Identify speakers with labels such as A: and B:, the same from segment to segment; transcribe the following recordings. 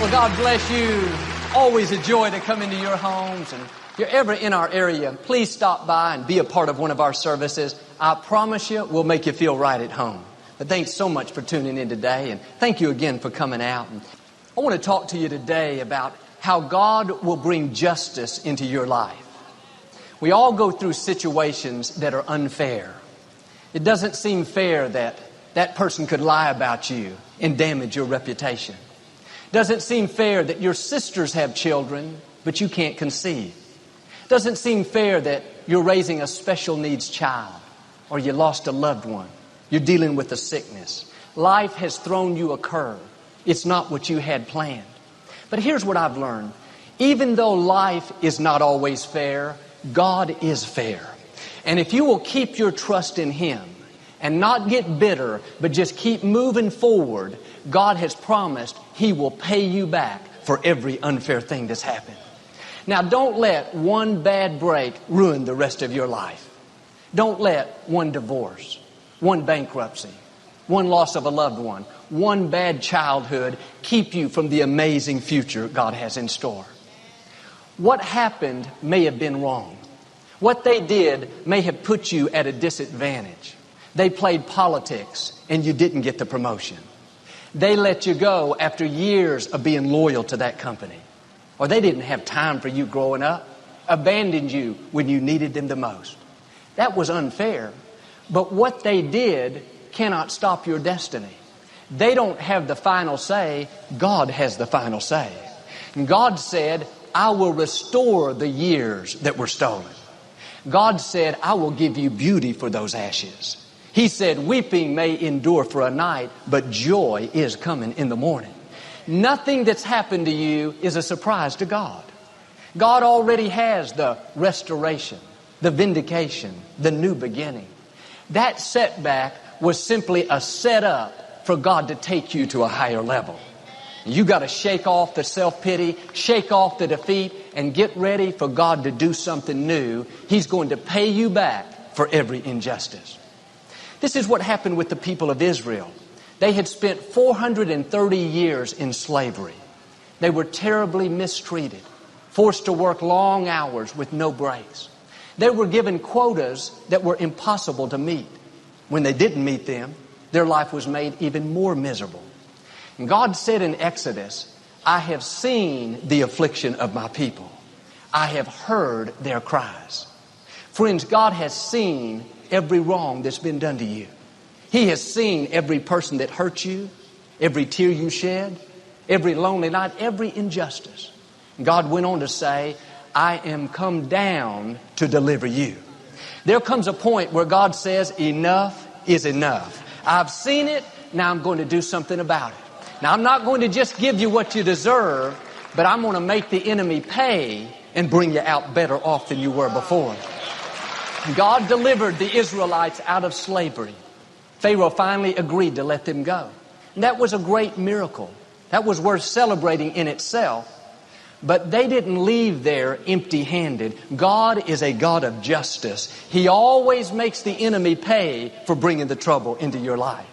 A: Well, God bless you. Always a joy to come into your homes. And if you're ever in our area, please stop by and be a part of one of our services. I promise you, we'll make you feel right at home. But thanks so much for tuning in today. And thank you again for coming out. And I want to talk to you today about how God will bring justice into your life. We all go through situations that are unfair. It doesn't seem fair that that person could lie about you and damage your reputation. Doesn't seem fair that your sisters have children, but you can't conceive. Doesn't seem fair that you're raising a special needs child, or you lost a loved one. You're dealing with a sickness. Life has thrown you a curve. It's not what you had planned. But here's what I've learned. Even though life is not always fair, God is fair. And if you will keep your trust in Him and not get bitter, but just keep moving forward, God has promised He will pay you back for every unfair thing that's happened. Now, don't let one bad break ruin the rest of your life. Don't let one divorce, one bankruptcy, one loss of a loved one, one bad childhood keep you from the amazing future God has in store. What happened may have been wrong. What they did may have put you at a disadvantage. They played politics and you didn't get the promotion. They let you go after years of being loyal to that company. Or they didn't have time for you growing up, abandoned you when you needed them the most. That was unfair. But what they did cannot stop your destiny. They don't have the final say. God has the final say. And God said, I will restore the years that were stolen. God said, I will give you beauty for those ashes. He said, weeping may endure for a night, but joy is coming in the morning. Nothing that's happened to you is a surprise to God. God already has the restoration, the vindication, the new beginning. That setback was simply a setup for God to take you to a higher level. You got to shake off the self-pity, shake off the defeat, and get ready for God to do something new. He's going to pay you back for every injustice. This is what happened with the people of Israel. They had spent 430 years in slavery. They were terribly mistreated, forced to work long hours with no breaks. They were given quotas that were impossible to meet. When they didn't meet them, their life was made even more miserable. And God said in Exodus, I have seen the affliction of my people. I have heard their cries. Friends, God has seen every wrong that's been done to you. He has seen every person that hurt you, every tear you shed, every lonely night, every injustice. God went on to say, I am come down to deliver you. There comes a point where God says, enough is enough. I've seen it, now I'm going to do something about it. Now, I'm not going to just give you what you deserve, but I'm going to make the enemy pay and bring you out better off than you were before. God delivered the Israelites out of slavery. Pharaoh finally agreed to let them go. And that was a great miracle. That was worth celebrating in itself. But they didn't leave there empty-handed. God is a God of justice. He always makes the enemy pay for bringing the trouble into your life.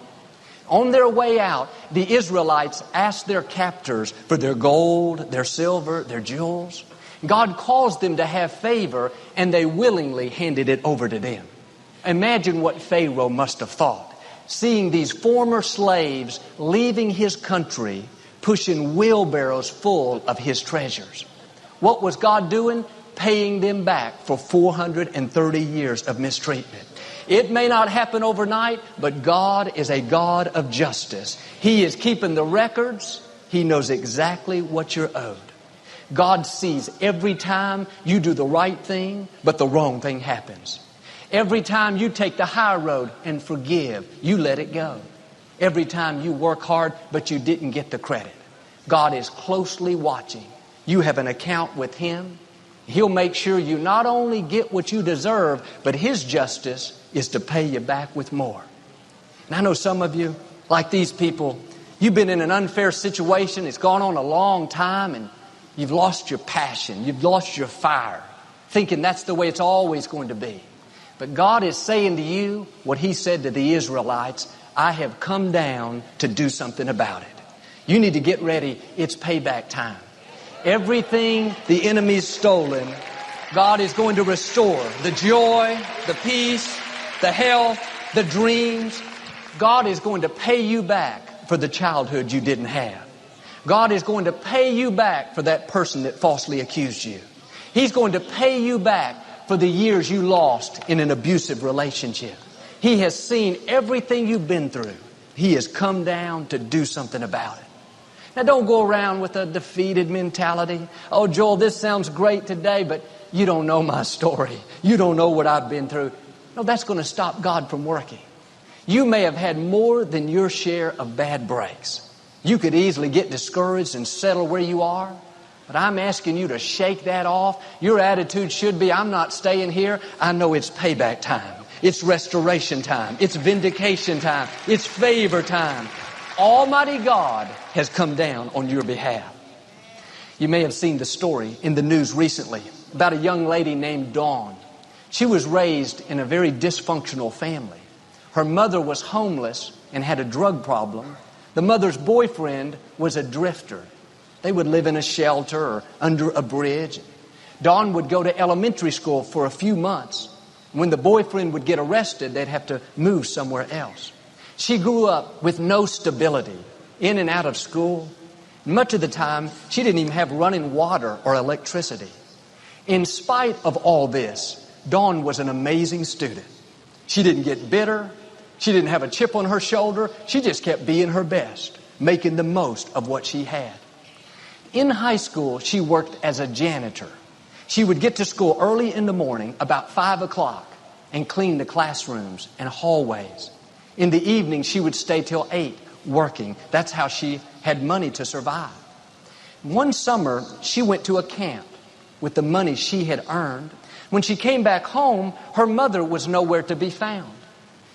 A: On their way out, the Israelites asked their captors for their gold, their silver, their jewels. God caused them to have favor, and they willingly handed it over to them. Imagine what Pharaoh must have thought, seeing these former slaves leaving his country, pushing wheelbarrows full of his treasures. What was God doing? Paying them back for 430 years of mistreatment. It may not happen overnight, but God is a God of justice. He is keeping the records. He knows exactly what you're owed. God sees every time you do the right thing, but the wrong thing happens. Every time you take the high road and forgive, you let it go. Every time you work hard, but you didn't get the credit. God is closely watching. You have an account with Him. He'll make sure you not only get what you deserve, but His justice is to pay you back with more. And I know some of you, like these people, you've been in an unfair situation. It's gone on a long time, and you've lost your passion. You've lost your fire, thinking that's the way it's always going to be. But God is saying to you what He said to the Israelites, I have come down to do something about it. You need to get ready. It's payback time. Everything the enemy's stolen, God is going to restore. The joy, the peace, the health, the dreams. God is going to pay you back for the childhood you didn't have. God is going to pay you back for that person that falsely accused you. He's going to pay you back for the years you lost in an abusive relationship. He has seen everything you've been through. He has come down to do something about it. Now, don't go around with a defeated mentality. Oh, Joel, this sounds great today, but you don't know my story. You don't know what I've been through. No, that's going to stop God from working. You may have had more than your share of bad breaks. You could easily get discouraged and settle where you are. But I'm asking you to shake that off. Your attitude should be, I'm not staying here. I know it's payback time. It's restoration time. It's vindication time. It's favor time. Almighty God has come down on your behalf. You may have seen the story in the news recently about a young lady named Dawn. She was raised in a very dysfunctional family. Her mother was homeless and had a drug problem. The mother's boyfriend was a drifter. They would live in a shelter or under a bridge. Dawn would go to elementary school for a few months. When the boyfriend would get arrested, they'd have to move somewhere else. She grew up with no stability, in and out of school. Much of the time, she didn't even have running water or electricity. In spite of all this, Dawn was an amazing student. She didn't get bitter. She didn't have a chip on her shoulder. She just kept being her best, making the most of what she had. In high school, she worked as a janitor. She would get to school early in the morning, about 5 o'clock, and clean the classrooms and hallways. In the evening, she would stay till 8 working. That's how she had money to survive. One summer, she went to a camp with the money she had earned. When she came back home, her mother was nowhere to be found.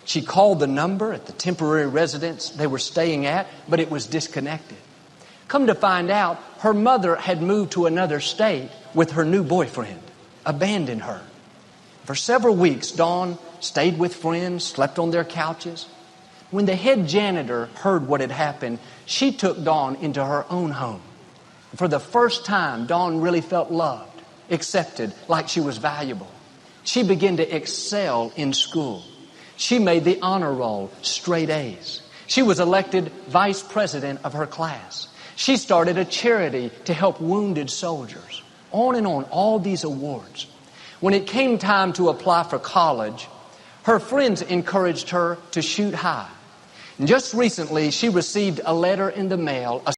A: She called the number at the temporary residence they were staying at, but it was disconnected. Come to find out, her mother had moved to another state with her new boyfriend, abandoned her. For several weeks, Dawn stayed with friends, slept on their couches. When the head janitor heard what had happened, she took Dawn into her own home. For the first time, Dawn really felt loved, accepted, like she was valuable. She began to excel in school. She made the honor roll, straight A's. She was elected vice president of her class. She started a charity to help wounded soldiers. On and on, all these awards. When it came time to apply for college, her friends encouraged her to shoot high. And just recently, she received a letter in the mail, a